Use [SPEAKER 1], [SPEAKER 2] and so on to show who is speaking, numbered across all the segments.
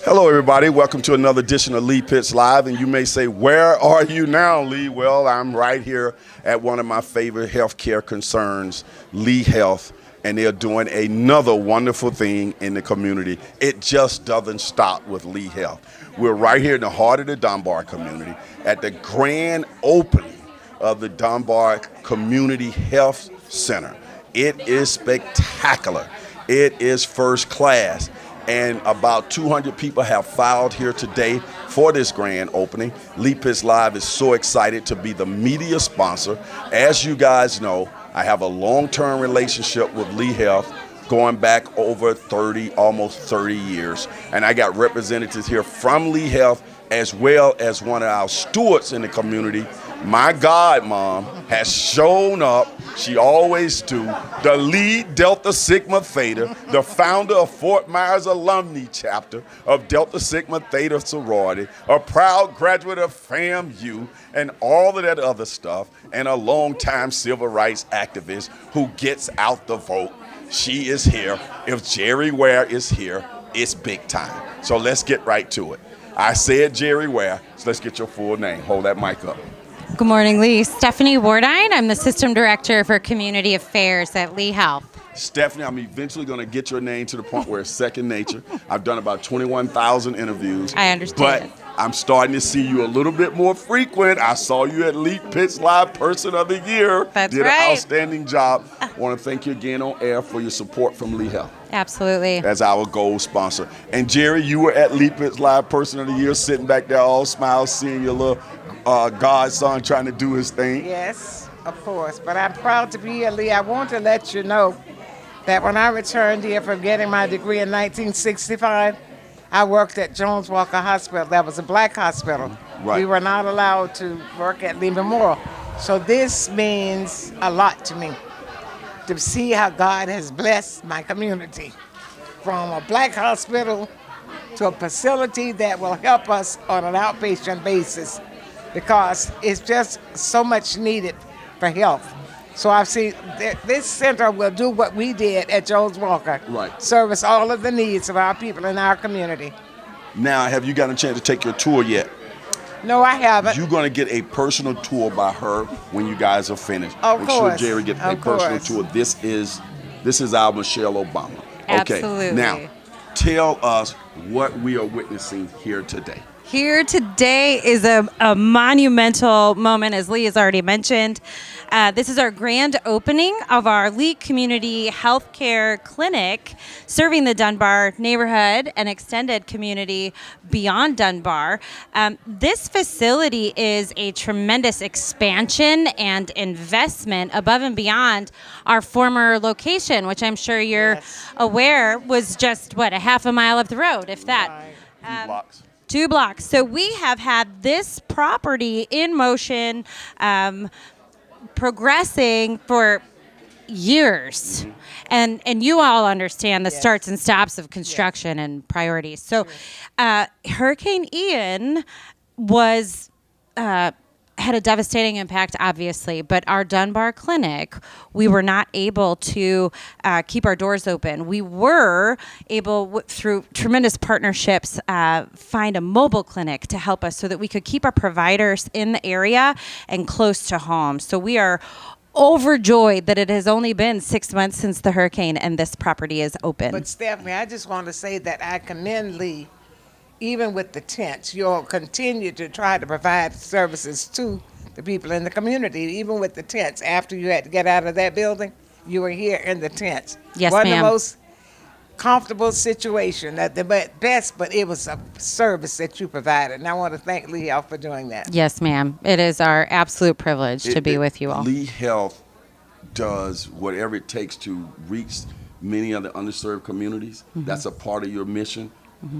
[SPEAKER 1] Hello, everybody. Welcome to another edition of Lee Pitts Live. And you may say, where are you now, Lee? Well, I'm right here at one of my favorite healthcare concerns, Lee Health, and they're doing another wonderful thing in the community. It just doesn't stop with Lee Health. We're right here in the heart of the Dunbar community at the grand opening of the Dunbar Community Health Center. It is spectacular. It is first class. And about 200 people have filed here today for this grand opening. Lee Pitts Live is so excited to be the media sponsor. As you guys know, I have a long-term relationship with Lee Health going back over almost 30 years. And I got representatives here from Lee Health as well as one of our stewards in the community. My godmom has shown up. She always do. The lead Delta Sigma Theta, the founder of Fort Myers Alumni Chapter of Delta Sigma Theta Sorority, a proud graduate of FAMU, and all of that other stuff, and a longtime civil rights activist who gets out the vote. She is here. If Gerri Ware is here, it's big time. So let's get right to it. I said Gerri Ware, so let's get your full name. Hold that mic up.
[SPEAKER 2] Good morning, Lee. Stephanie Wardeinat. I'm the System Director for Community Affairs at Lee Health.
[SPEAKER 1] Stephanie, I'm eventually going to get your name to the point where it's second nature. I've done about 21,000 interviews.
[SPEAKER 2] I understand.
[SPEAKER 1] But I'm starting to see you a little bit more frequent. I saw you at Lee Pitts Live Person of the Year.
[SPEAKER 2] That's
[SPEAKER 1] Did
[SPEAKER 2] right.
[SPEAKER 1] an outstanding job. I want to thank you again on air for your support from Lee Health.
[SPEAKER 2] Absolutely.
[SPEAKER 1] As our gold sponsor. And Gerri, you were at Lee Pitts Live Person of the Year, sitting back there all smiles, seeing your little godson trying to do his thing.
[SPEAKER 3] Yes, of course. But I'm proud to be here, Lee. I want to let you know that when I returned here from getting my degree in 1965, I worked at Jones Walker Hospital. That was a black hospital.
[SPEAKER 1] Right.
[SPEAKER 3] We were not allowed to work at Lee Memorial. So this means a lot to me, to see how God has blessed my community from a black hospital to a facility that will help us on an outpatient basis, because it's just so much needed for health. So I've seen this center will do what we did at Jones Walker.
[SPEAKER 1] Right.
[SPEAKER 3] Service all of the needs of our people in our community.
[SPEAKER 1] Now, have you gotten a chance to take your tour yet?
[SPEAKER 3] No, I haven't.
[SPEAKER 1] You're going to get a personal tour by her when you guys are finished.
[SPEAKER 3] Of
[SPEAKER 1] Make
[SPEAKER 3] course.
[SPEAKER 1] sure Gerri gets a
[SPEAKER 3] Of
[SPEAKER 1] personal
[SPEAKER 3] course.
[SPEAKER 1] tour. This is our Michelle Obama. Okay.
[SPEAKER 2] Absolutely.
[SPEAKER 1] Now, tell us what we are witnessing here today.
[SPEAKER 2] Here today is a monumental moment, as Lee has already mentioned. This is our grand opening of our Lee Community Healthcare Clinic, serving the Dunbar neighborhood and extended community beyond Dunbar. This facility is a tremendous expansion and investment above and beyond our former location, which I'm sure you're
[SPEAKER 3] Yes.
[SPEAKER 2] aware was just, a half a mile up the road, if that.
[SPEAKER 3] Right.
[SPEAKER 1] 2 blocks.
[SPEAKER 2] 2 blocks. So we have had this property in motion, progressing for years. And you all understand the
[SPEAKER 3] Yes.
[SPEAKER 2] starts and stops of construction and priorities. So Hurricane Ian was had a devastating impact, obviously, but our Dunbar clinic, we were not able to keep our doors open. We were able, through tremendous partnerships, find a mobile clinic to help us so that we could keep our providers in the area and close to home. So we are overjoyed that it has only been 6 months since the hurricane and this property is open.
[SPEAKER 3] But Stephanie, I just want to say that I commend Lee. Even with the tents, you'll continue to try to provide services to the people in the community. Even with the tents, after you had to get out of that building, you were here in the tents.
[SPEAKER 2] Yes,
[SPEAKER 3] Wasn't
[SPEAKER 2] ma'am.
[SPEAKER 3] the most comfortable situation at the best, but it was a service that you provided. And I want to thank Lee Health for doing that.
[SPEAKER 2] Yes, ma'am. It is our absolute privilege to be with you all.
[SPEAKER 1] Lee Health does whatever it takes to reach many of the underserved communities. That's a part of your mission.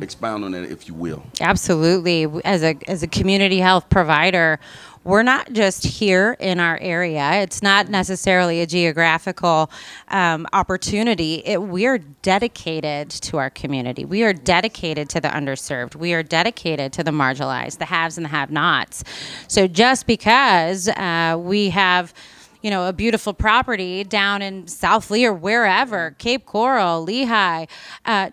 [SPEAKER 1] Expound on that, if you will.
[SPEAKER 2] Absolutely. As a community health provider, we're not just here in our area. It's not necessarily a geographical opportunity. We're dedicated to our community. We are dedicated to the underserved. We are dedicated to the marginalized, the haves and the have-nots. So just because we have a beautiful property down in South Lee or wherever, Cape Coral, Lehigh,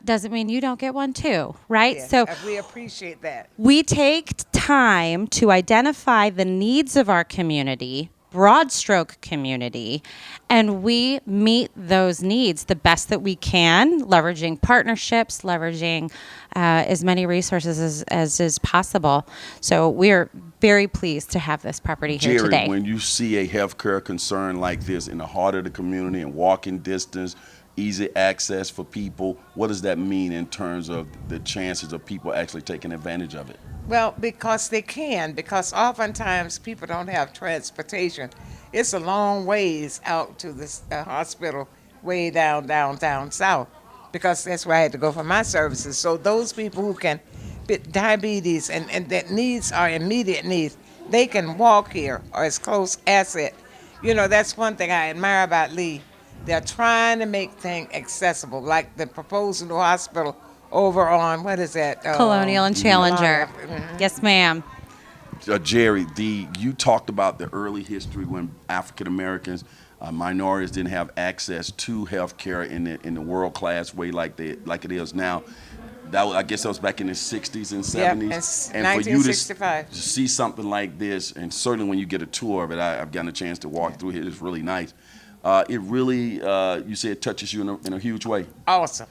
[SPEAKER 2] doesn't mean you don't get one too, right?
[SPEAKER 3] Yes,
[SPEAKER 2] So
[SPEAKER 3] we appreciate that.
[SPEAKER 2] we take time to identify the needs of our community, broad stroke community, and we meet those needs the best that we can, leveraging partnerships, leveraging as many resources as is possible. So we're very pleased to have this property here
[SPEAKER 1] Gerri,
[SPEAKER 2] today.
[SPEAKER 1] when you see a healthcare concern like this in the heart of the community and walking distance, easy access for people, what does that mean in terms of the chances of people actually taking advantage of it?
[SPEAKER 3] Well, because they can, because oftentimes people don't have transportation. It's a long ways out to the hospital, way down south, because that's where I had to go for my services. So those people who can fit diabetes and that needs are immediate needs, they can walk here or as close as it. That's one thing I admire about Lee. They're trying to make things accessible, like the proposed new hospital over on, what is that?
[SPEAKER 2] Colonial and Challenger.
[SPEAKER 3] Mhm.
[SPEAKER 2] Yes, ma'am.
[SPEAKER 1] Gerri, you talked about the early history when African Americans, minorities didn't have access to health care in the world class way like it is now. I guess that was back in the 60s and 70s.
[SPEAKER 3] Yep,
[SPEAKER 1] and for you
[SPEAKER 3] 1965.
[SPEAKER 1] to see something like this, and certainly when you get a tour of it, I've gotten a chance to walk through it. It's really nice. It really, you say it touches you in a huge way.
[SPEAKER 3] Awesome.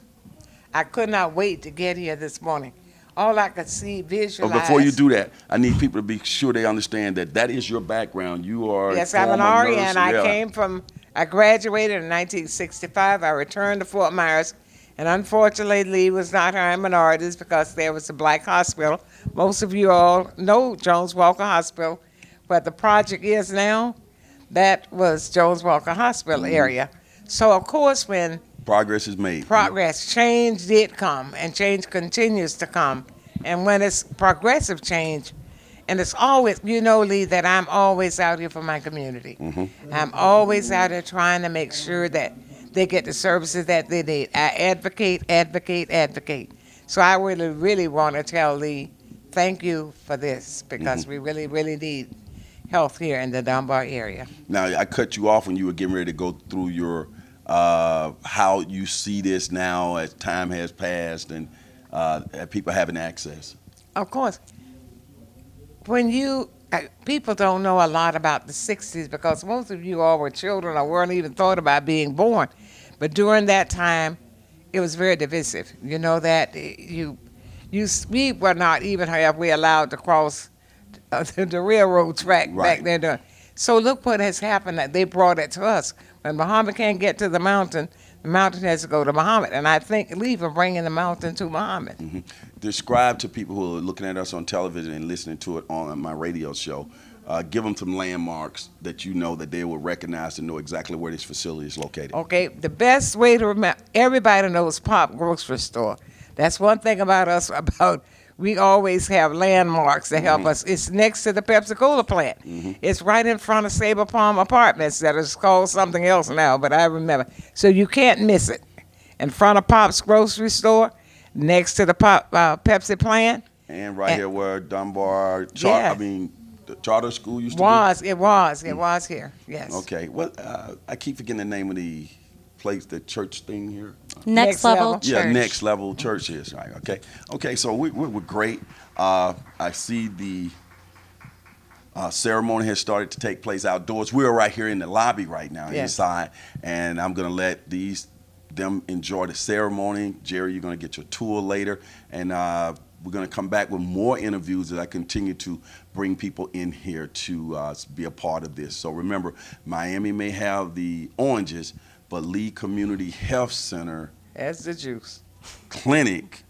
[SPEAKER 3] I could not wait to get here this morning. All I could see, visualize.
[SPEAKER 1] But before you do that, I need people to be sure they understand that is your background. You are
[SPEAKER 3] Yes, I'm an
[SPEAKER 1] former
[SPEAKER 3] RN.
[SPEAKER 1] nurse.
[SPEAKER 3] I graduated in 1965. I returned to Fort Myers, and unfortunately, Lee was not hiring minorities because there was a black hospital. Most of you all know Jones Walker Hospital, but the project is now, that was Jones Walker Hospital area. So, of course, when
[SPEAKER 1] Progress is made.
[SPEAKER 3] change did come, and change continues to come. And when it's progressive change, and it's always, Lee, that I'm always out here for my community. I'm always out here trying to make sure that they get the services that they need. I advocate. So I really, really want to tell Lee, thank you for this, because we really, really need health here in the Dunbar area.
[SPEAKER 1] Now, I cut you off when you were getting ready to go through your how you see this now as time has passed and people having access.
[SPEAKER 3] Of course, when people don't know a lot about the 60s because most of you all were children or weren't even thought about being born. But during that time, it was very divisive. You know that we were not even halfway allowed to cross the railroad track
[SPEAKER 1] Right.
[SPEAKER 3] back then. So look what has happened. That they brought it to us. When Muhammad can't get to the mountain has to go to Muhammad. And I think Lee for bringing the mountain to Muhammad.
[SPEAKER 1] Describe to people who are looking at us on television and listening to it on my radio show, give them some landmarks that you know that they will recognize to know exactly where this facility is located.
[SPEAKER 3] Okay, the best way to remember, everybody knows Pop Grocery Store. That's one thing about us, we always have landmarks that help us. It's next to the Pepsi-Cola plant. It's right in front of Sabre Palm Apartments that is called something else now, but I remember. So you can't miss it. In front of Pop's Grocery Store, next to the Pepsi plant.
[SPEAKER 1] And right here where Dunbar,
[SPEAKER 3] Yeah.
[SPEAKER 1] the charter school used to
[SPEAKER 3] It was here, yes.
[SPEAKER 1] be? Okay. I keep forgetting the name of the place, the church thing here.
[SPEAKER 2] Next
[SPEAKER 3] Next
[SPEAKER 2] level
[SPEAKER 3] level.
[SPEAKER 2] church.
[SPEAKER 1] Yeah, Next Level Church is right. Okay. So we're great. I see the ceremony has started to take place outdoors. We're right here in the lobby right now, inside, and I'm gonna let them enjoy the ceremony. Gerri, you're gonna get your tour later, and we're gonna come back with more interviews as I continue to bring people in here to be a part of this. So remember, Miami may have the oranges, but Lee Community Health Center
[SPEAKER 3] That's the juice.
[SPEAKER 1] Clinic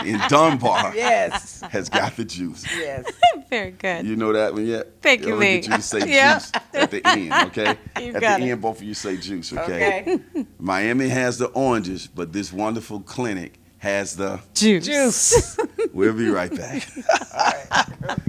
[SPEAKER 1] in Dunbar
[SPEAKER 3] Yes.
[SPEAKER 1] has got the juice.
[SPEAKER 3] Yes.
[SPEAKER 2] Very good.
[SPEAKER 1] You know that one yet?
[SPEAKER 2] Thank you,
[SPEAKER 1] I'm gonna
[SPEAKER 2] Lee.
[SPEAKER 1] get you to say
[SPEAKER 2] Yeah.
[SPEAKER 1] juice at the end, okay?
[SPEAKER 3] You
[SPEAKER 1] At
[SPEAKER 3] got
[SPEAKER 1] the
[SPEAKER 3] it.
[SPEAKER 1] end, both of you say juice, okay? Miami has the oranges, but this wonderful clinic has the
[SPEAKER 2] Juice.
[SPEAKER 3] Juice.
[SPEAKER 1] We'll be right back.